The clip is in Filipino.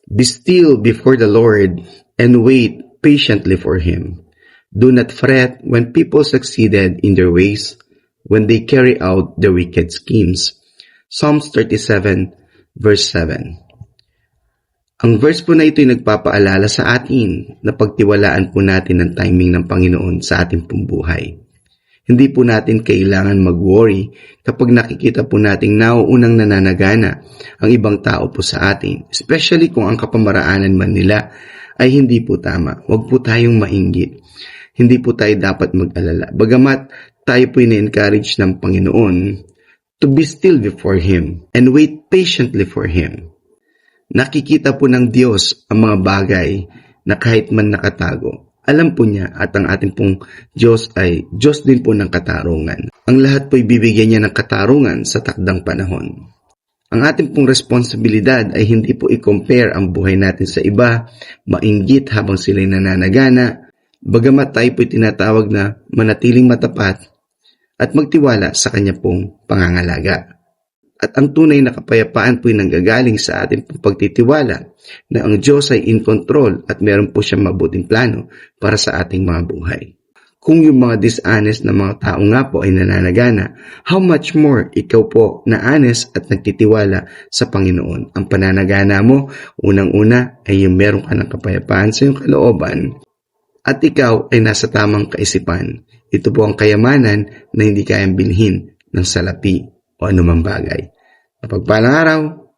Be still before the Lord and wait patiently for Him. Do not fret when people succeeded in their ways, when they carry out their wicked schemes. Psalms 37 verse 7. Ang verse po na ito ay nagpapaalala sa atin na pagtiwalaan po natin ang timing ng Panginoon sa ating pong buhay. Hindi po natin kailangan mag-worry kapag nakikita po nating nauunang nananagana ang ibang tao po sa atin, especially kung ang kapamaraanan man nila ay hindi po tama. Huwag po tayong mainggit. Hindi po tayo dapat mag-alala. Bagamat tayo po ina-encourage ng Panginoon to be still before Him and wait patiently for Him. Nakikita po ng Diyos ang mga bagay na kahit man nakatago. Alam po niya at ang ating pong Diyos ay Diyos din po ng katarungan. Ang lahat po ibibigyan niya ng katarungan sa takdang panahon. Ang ating pong responsibilidad ay hindi po i-compare ang buhay natin sa iba, mainggit habang sila'y nananagana, bagamat tayo po'y tinatawag na manatiling matapat at magtiwala sa Kanya pong pangangalaga. At ang tunay na kapayapaan po'y nanggagaling sa ating pagtitiwala na ang Diyos ay in control at meron po siyang mabuting plano para sa ating mga buhay. Kung yung mga dishonest na mga tao nga po ay nananagana, how much more ikaw po na honest at nagtitiwala sa Panginoon. Ang pananagana mo, unang-una ay yung meron ka ng kapayapaan sa iyong kalooban at ikaw ay nasa tamang kaisipan. Ito po ang kayamanan na hindi kayang bilhin ng salapi o anumang bagay. Mapagpalang araw!